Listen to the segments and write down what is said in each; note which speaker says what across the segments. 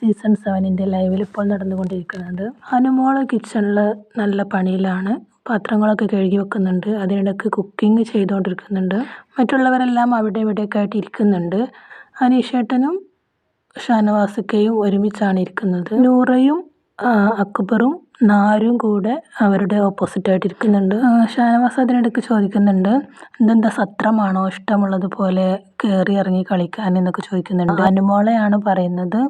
Speaker 1: Season 7ൻ്റെ ലൈവിൽ ഇപ്പോൾ നടന്നുകൊണ്ടിരിക്കുന്നത്. അനുമോള് കിച്ചണിൽ നല്ല പണിയിലാണ്. പാത്രങ്ങളൊക്കെ കഴുകി വെക്കുന്നുണ്ട്. അതിനിടയ്ക്ക് കുക്കിംഗ് ചെയ്തുകൊണ്ടിരിക്കുന്നുണ്ട്. മറ്റുള്ളവരെല്ലാം അവിടെ ഇവിടെയൊക്കെ ആയിട്ട് ഇരിക്കുന്നുണ്ട്. അനീഷേട്ടനും ഷാനവാസക്കയും ഒരുമിച്ചാണ് ഇരിക്കുന്നത്. നൂറയും അക്ബറും നാരും കൂടെ അവരുടെ ഓപ്പോസിറ്റായിട്ട് ഇരിക്കുന്നുണ്ട്. ഷാനവാസ് അതിനിടയ്ക്ക് ചോദിക്കുന്നുണ്ട്, ഇതെന്താ സത്രമാണോ, ഇഷ്ടമുള്ളതുപോലെ കയറി ഇറങ്ങി കളിക്കാൻ എന്നൊക്കെ ചോദിക്കുന്നുണ്ട്. അനുമോളെയാണ് പറയുന്നത്,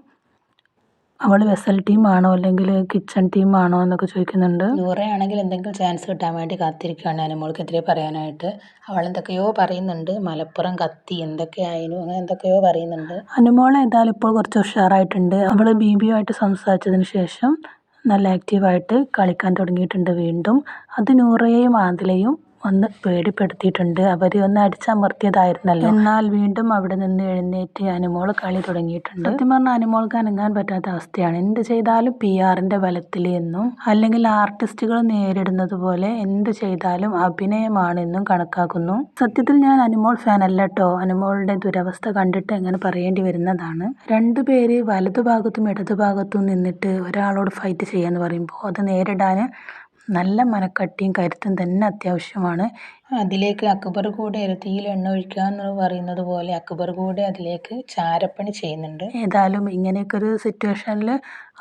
Speaker 1: അവൾ വെസൽ ടീമാണോ അല്ലെങ്കിൽ കിച്ചൺ ടീമാണോ എന്നൊക്കെ ചോദിക്കുന്നുണ്ട്. നൂറയാണെങ്കിൽ എന്തെങ്കിലും ചാൻസ് കിട്ടാൻ വേണ്ടി കാത്തിരിക്കുകയാണ് അനുമോൾക്കെതിരെ പറയാനായിട്ട്. അവൾ എന്തൊക്കെയോ പറയുന്നുണ്ട്, മലപ്പുറം കത്തി എന്തൊക്കെയായിരുന്നു അങ്ങനെ എന്തൊക്കെയോ പറയുന്നുണ്ട്. അനുമോൾ ഏതായാലും ഇപ്പോൾ കുറച്ച് ഉഷാറായിട്ടുണ്ട്. അവൾ ബിബിയുമായിട്ട് സംസാരിച്ചതിന് ശേഷം നല്ല ആക്റ്റീവായിട്ട് കളിക്കാൻ തുടങ്ങിയിട്ടുണ്ട് വീണ്ടും. അത് നൂറയെയും ആദിലയും ഒന്ന് പേടിപ്പെടുത്തിയിട്ടുണ്ട്. അവർ ഒന്ന് അടിച്ചമർത്തിയതായിരുന്നല്ലോ. എന്നാൽ വീണ്ടും അവിടെ നിന്ന് എഴുന്നേറ്റ് അനുമോൾ കളി തുടങ്ങിയിട്ടുണ്ട്. സത്യം പറഞ്ഞാൽ അനുമോൾക്ക് അനങ്ങാൻ പറ്റാത്ത അവസ്ഥയാണ്. എന്ത് ചെയ്താലും PR-ൻ്റെ ബലത്തിൽ എന്നും അല്ലെങ്കിൽ ആർട്ടിസ്റ്റുകൾ നേരിടുന്നത് പോലെ എന്ത് ചെയ്താലും അഭിനയമാണെന്നും കണക്കാക്കുന്നു. സത്യത്തിൽ ഞാൻ അനുമോൾ ഫാൻ അല്ല കേട്ടോ. അനുമോളുടെ ദുരവസ്ഥ കണ്ടിട്ട് എങ്ങനെ പറയേണ്ടി വരുന്നതാണ്. രണ്ടുപേര് വലതുഭാഗത്തും ഇടതുഭാഗത്തും നിന്നിട്ട് ഒരാളോട് ഫൈറ്റ് ചെയ്യാന്ന് പറയുമ്പോൾ അത് നേരിടാൻ നല്ല മനക്കട്ടിയും കരുത്തും തന്നെ അത്യാവശ്യമാണ്. അതിലേക്ക് അക്ബർ കൂടെ തീയിൽ എണ്ണ ഒഴിക്കുക എന്ന് പറയുന്നത് പോലെ അക്ബർ കൂടെ അതിലേക്ക് ചാരപ്പണി ചെയ്യുന്നുണ്ട്. ഏതായാലും ഇങ്ങനെയൊക്കെ ഒരു സിറ്റുവേഷനിൽ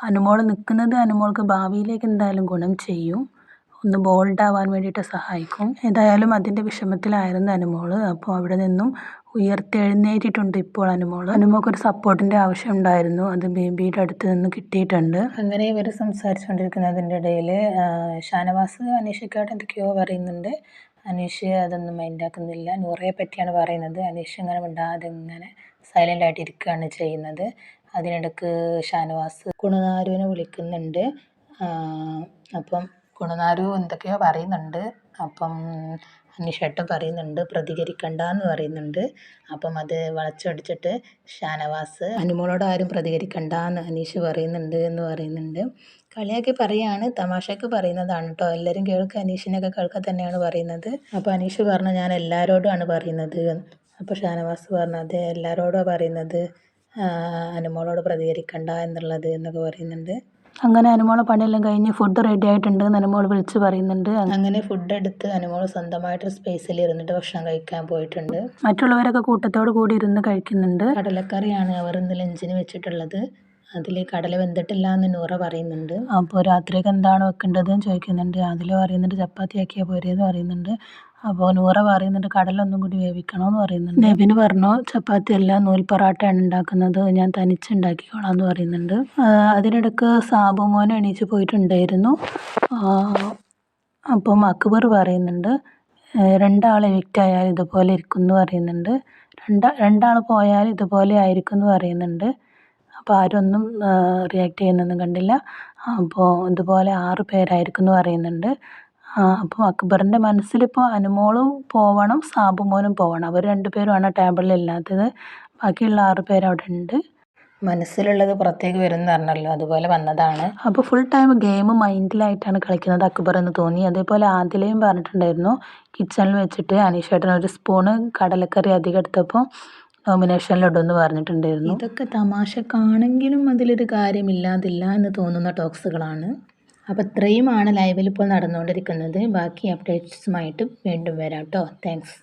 Speaker 1: അനുമോൾ നിൽക്കുന്നത് അനുമോൾക്ക് ഭാവിയിലേക്ക് എന്തായാലും ഗുണം ചെയ്യും. ഒന്ന് ബോൾഡ് ആവാൻ വേണ്ടിയിട്ട് സഹായിക്കും. ഏതായാലും അതിൻ്റെ വിഷമത്തിലായിരുന്നു അനുമോൾ. അപ്പോൾ അവിടെ നിന്നും ഉയർത്തെഴുന്നേറ്റിട്ടുണ്ട് ഇപ്പോൾ അനുമോൾ. അനുമോൾക്കൊരു സപ്പോർട്ടിൻ്റെ ആവശ്യം ഉണ്ടായിരുന്നു. അത് ബേബിയുടെ അടുത്ത് നിന്ന് കിട്ടിയിട്ടുണ്ട്. അങ്ങനെ ഇവർ സംസാരിച്ചുകൊണ്ടിരിക്കുന്നതിൻ്റെ ഇടയിൽ ഷാനവാസ് അനീഷയ്ക്കായിട്ട് എന്തൊക്കെയോ പറയുന്നുണ്ട്. അനീഷ് അതൊന്നും മൈൻഡാക്കുന്നില്ല. നൂറയെ പറ്റിയാണ് പറയുന്നത്. അനീഷ് ഇങ്ങനെ മിണ്ടാതെ ഇങ്ങനെ സൈലൻ്റ് ആയിട്ട് ഇരിക്കുകയാണ് ചെയ്യുന്നത്. അതിനിടയ്ക്ക് ഷാനവാസ് കുണനാരുവിനെ വിളിക്കുന്നുണ്ട്. അപ്പം കുണനാരു എന്തൊക്കെയോ പറയുന്നുണ്ട്. അപ്പം അനീഷേട്ടൻ പറയുന്നുണ്ട് പ്രതികരിക്കണ്ട എന്ന് പറയുന്നുണ്ട്. അപ്പം അത് വളച്ചൊടിച്ചിട്ട് ഷാനവാസ് അനുമോളോട് ആരും പ്രതികരിക്കണ്ട എന്ന് അനീഷ് പറയുന്നുണ്ട് എന്ന് പറയുന്നുണ്ട്. കളിയാക്കി പറയാണ്, തമാശക്ക് പറയുന്നതാണ് കേട്ടോ. എല്ലാവരും കേൾക്കുക, അനീഷിനൊക്കെ കേൾക്കുക തന്നെയാണ് പറയുന്നത്. അപ്പോൾ അനീഷ് പറഞ്ഞു, ഞാൻ എല്ലാവരോടുമാണ് പറയുന്നത്. അപ്പോൾ ഷാനവാസ് പറഞ്ഞു, അതെ എല്ലാവരോടും പറയുന്നത്, അനുമോളോട് പ്രതികരിക്കണ്ട എന്നുള്ളത് എന്നൊക്കെ പറയുന്നുണ്ട്. അങ്ങനെ അനുമോളെ പണിയെല്ലാം കഴിഞ്ഞ് ഫുഡ് റെഡി ആയിട്ടുണ്ട് എന്ന് അനുമോൾ വിളിച്ച് പറയുന്നുണ്ട്. അങ്ങനെ ഫുഡ് എടുത്ത് അനുമോൾ സ്വന്തമായിട്ടൊരു സ്പേസിൽ ഇരുന്നിട്ട് ഭക്ഷണം കഴിക്കാൻ പോയിട്ടുണ്ട്. മറ്റുള്ളവരൊക്കെ കൂട്ടത്തോട് കൂടി ഇരുന്ന് കഴിക്കുന്നുണ്ട്. കടലക്കറിയാണ് അവർ ഇന്ന് ലഞ്ചിന് വെച്ചിട്ടുള്ളത്. അതിൽ കടല വെന്തിട്ടില്ല എന്ന് നൂറ പറയുന്നുണ്ട്. അപ്പോൾ രാത്രിയൊക്കെ എന്താണ് വെക്കേണ്ടതെന്ന് ചോദിക്കുന്നുണ്ട്. അതിൽ പറയുന്നുണ്ട് ചപ്പാത്തി ആക്കിയാൽ പോരെയെന്ന് പറയുന്നുണ്ട്. അപ്പോൾ നൂറ പറയുന്നുണ്ട് കടല ഒന്നും കൂടി വേവിക്കണമെന്ന് പറയുന്നുണ്ട്. നെബിന് പറഞ്ഞു ചപ്പാത്തി അല്ല നൂൽ പൊറാട്ടയാണ് ഉണ്ടാക്കുന്നത്, ഞാൻ തനിച്ചുണ്ടാക്കിക്കോളാം എന്ന് പറയുന്നുണ്ട്. അതിനിടയ്ക്ക് സാബുമോൻ എണീച്ച് പോയിട്ടുണ്ടായിരുന്നു. അപ്പം അക്ബർ പറയുന്നുണ്ട് രണ്ടാൾ എവിക്റ്റ് ആയാൽ ഇതുപോലെ ഇരിക്കും എന്ന് പറയുന്നുണ്ട്. രണ്ടാൾ പോയാൽ ഇതുപോലെ ആയിരിക്കും എന്ന് പറയുന്നുണ്ട്. അപ്പോൾ ആരൊന്നും റിയാക്ട് ചെയ്യുന്നൊന്നും കണ്ടില്ല. അപ്പോൾ ഇതുപോലെ 6 പേരായിരിക്കും എന്ന് പറയുന്നുണ്ട്. അപ്പോൾ അക്ബറിൻ്റെ മനസ്സിലിപ്പോൾ അനുമോളും പോവണം സാബുമോനും പോവണം. അവർ 2 പേരുമാണ് ടേബിളിൽ ഇല്ലാത്തത്. ബാക്കിയുള്ള 6 പേര് അവിടെ ഉണ്ട്. മനസ്സിലുള്ളത് പുറത്തേക്ക് വരും എന്ന് പറഞ്ഞല്ലോ, അതുപോലെ വന്നതാണ്. അപ്പോൾ ഫുൾ ടൈം ഗെയിം മൈൻഡിലായിട്ടാണ് കളിക്കുന്നത് അക്ബർ എന്ന് തോന്നി. അതേപോലെ ആദിലയും പറഞ്ഞിട്ടുണ്ടായിരുന്നു കിച്ചണിൽ വെച്ചിട്ട് അനീഷേട്ടൻ ഒരു സ്പൂണ് കടലക്കറി അധികം എടുത്തപ്പോൾ നോമിനേഷനിലിടുമെന്ന് പറഞ്ഞിട്ടുണ്ടായിരുന്നു. ഇതൊക്കെ തമാശക്കാണെങ്കിലും അതിലൊരു കാര്യമില്ലാതില്ല എന്ന് തോന്നുന്ന ടോക്സുകളാണ്. അപ്പോൾ ഇത്രയുമാണ് ലൈവിൽ ഇപ്പോൾ നടന്നുകൊണ്ടിരിക്കുന്നത്. ബാക്കി അപ്ഡേറ്റ്സുമായിട്ട് വീണ്ടും വരാം കേട്ടോ. താങ്ക്സ്.